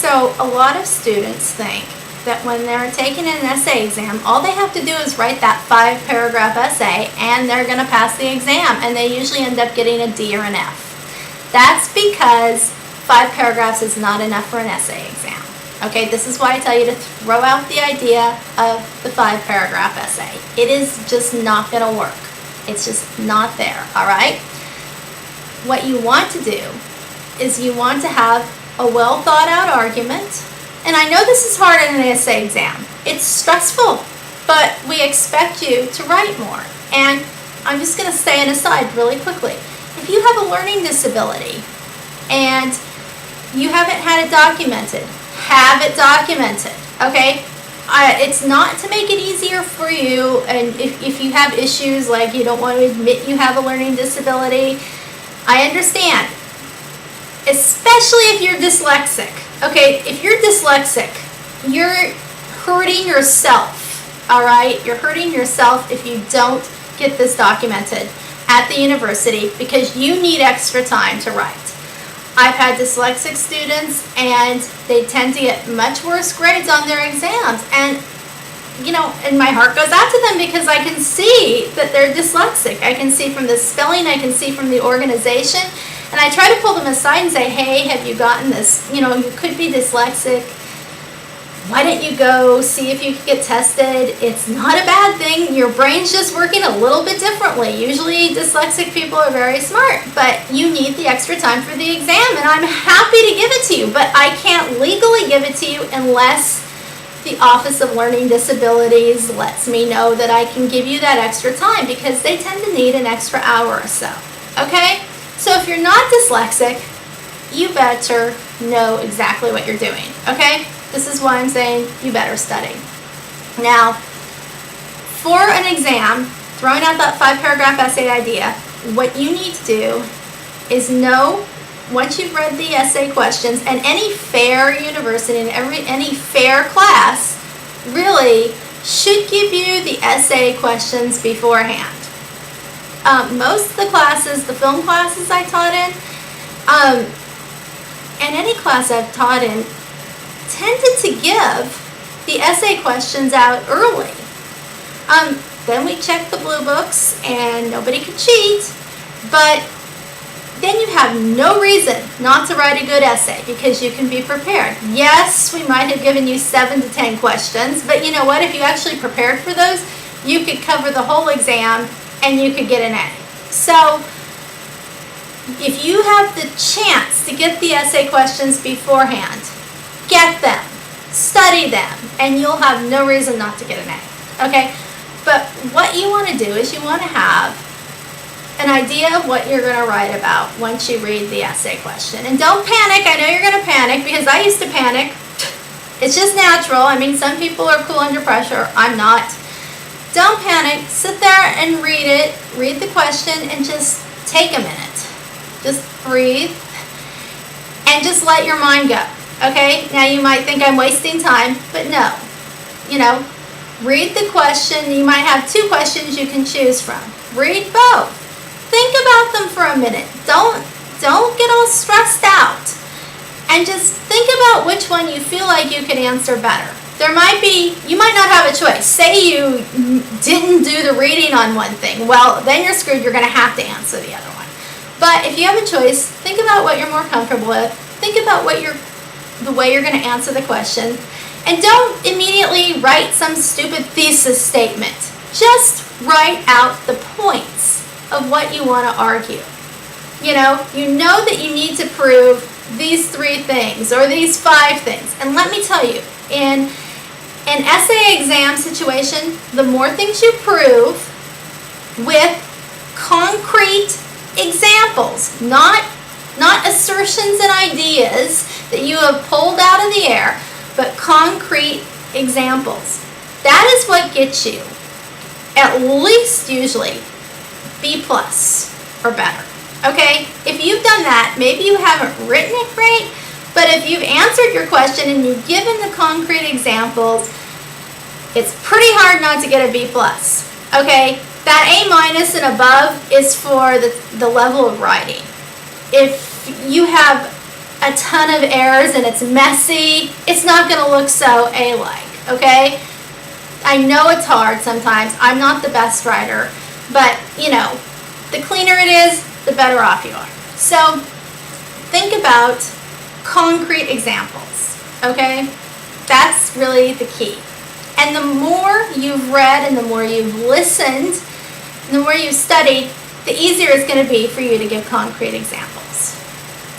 So a lot of students think that when they're taking an essay exam, all they have to do is write that 5-paragraph essay and they're going to pass the exam, and they usually end up getting a D or an F. That's because 5 paragraphs is not enough for an essay exam. Okay, this is why I tell you to throw out the idea of the 5-paragraph essay. It is just not going to work. It's just not there, all right? What you want to do is you want to have a well thought out argument. And I know this is hard in an essay exam. It's stressful, but we expect you to write more. And I'm just going to say an aside really quickly. If you have a learning disability and you haven't had it documented, have it documented, okay? It's not to make it easier for you, and if you have issues like you don't want to admit you have a learning disability, I understand. Especially if you're dyslexic. Okay, if you're dyslexic, you're hurting yourself, all right? You're hurting yourself if you don't get this documented at the university because you need extra time to write. I've had dyslexic students and they tend to get much worse grades on their exams, and you know, and my heart goes out to them because I can see that they're dyslexic. I can see from the spelling, I can see from the organization, and I try to pull them aside and say, hey, have you gotten this? You know, you could be dyslexic. Why don't you go see if you can get tested? It's not a bad thing. Your brain's just working a little bit differently. Usually dyslexic people are very smart, but you need the extra time for the exam, and I'm happy to give it to you, but I can't legally give it to you unless the Office of Learning Disabilities lets me know that I can give you that extra time because they tend to need an extra hour or so, okay? So if you're not dyslexic, you better know exactly what you're doing, okay? This is why I'm saying you better study. Now, for an exam, throwing out that 5-paragraph essay idea, what you need to do is know, once you've read the essay questions, and any fair university and any fair class really should give you the essay questions beforehand. Most of the classes, the film classes I taught in, and any class I've taught in, tended to give the essay questions out early. Then we checked the blue books and nobody could cheat, but then you have no reason not to write a good essay because you can be prepared. Yes, we might have given you 7 to 10 questions, but you know what? If you actually prepared for those, you could cover the whole exam and you could get an A. So if you have the chance to get the essay questions beforehand, get them, study them, and you'll have no reason not to get an A, okay? But what you want to do is you want to have an idea of what you're going to write about once you read the essay question. And don't panic. I know you're going to panic because I used to panic. It's just natural. I mean, some people are cool under pressure. I'm not. Don't panic. Sit there and read it. Read the question and just take a minute. Just breathe and just let your mind go. Okay? Now you might think I'm wasting time, but no. You know, read the question. You might have 2 questions you can choose from. Read both. Think about them for a minute. Don't get all stressed out. And just think about which one you feel like you could answer better. You might not have a choice. Say you didn't do the reading on one thing. Well, then you're screwed. You're going to have to answer the other one. But if you have a choice, think about what you're more comfortable with. Think about the way you're going to answer the question. And don't immediately write some stupid thesis statement. Just write out the points of what you want to argue. You know that you need to prove these 3 things or these 5 things. And let me tell you, in an essay exam situation, the more things you prove with concrete examples, not assertions and ideas that you have pulled out of the air, but concrete examples. That is what gets you, at least usually, B+ or better. Okay? If you've done that, maybe you haven't written it great, but if you've answered your question and you've given the concrete examples, it's pretty hard not to get a B+. Okay? That A- and above is for the level of writing. If you have a ton of errors and it's messy, it's not going to look so A-like, okay? I know it's hard sometimes. I'm not the best writer, but, you know, the cleaner it is, the better off you are. So think about concrete examples, okay? That's really the key. And the more you've read and the more you've listened, the more you've studied, the easier it's going to be for you to give concrete examples.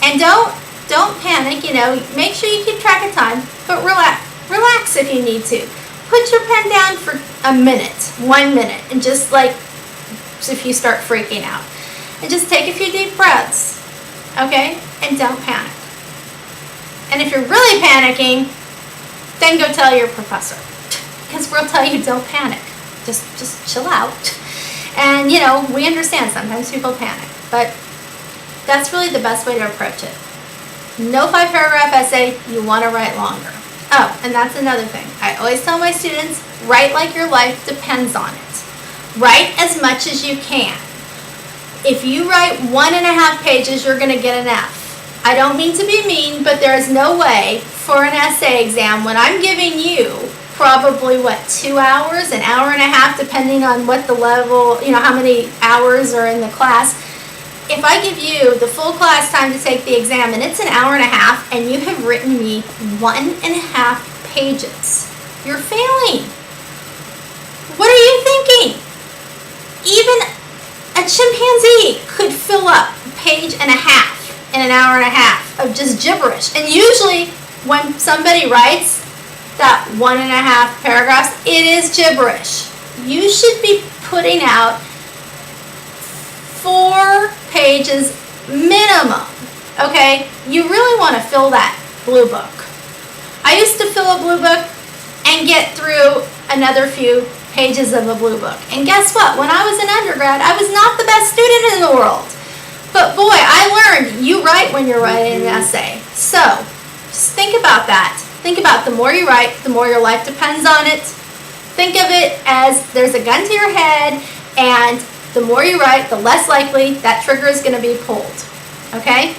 And don't panic, you know, make sure you keep track of time, but relax if you need to. Put your pen down for a minute, 1 minute, and just like if you start freaking out. And just take a few deep breaths, okay? And don't panic. And if you're really panicking, then go tell your professor. Because we'll tell you don't panic. Just chill out. And, you know, we understand sometimes people panic, but that's really the best way to approach it. No 5-paragraph essay, you want to write longer. Oh, and that's another thing. I always tell my students, write like your life depends on it. Write as much as you can. If you write 1.5 pages, you're going to get an F. I don't mean to be mean, but there is no way for an essay exam when I'm giving you probably, 2 hours, an hour and a half, depending on what the level, you know, how many hours are in the class. If I give you the full class time to take the exam and it's an hour and a half and you have written me 1.5 pages, you're failing. What are you thinking? Even a chimpanzee could fill up a page and a half in an hour and a half of just gibberish. And usually when somebody writes that 1.5 paragraphs, it is gibberish. You should be putting out 4 pages minimum, okay? You really want to fill that blue book. I used to fill a blue book and get through another few pages of a blue book. And guess what? When I was an undergrad, I was not the best student in the world. But boy, I learned you write when you're writing an essay. So just think about that. Think about the more you write, the more your life depends on it. Think of it as there's a gun to your head, and the more you write, the less likely that trigger is going to be pulled. Okay?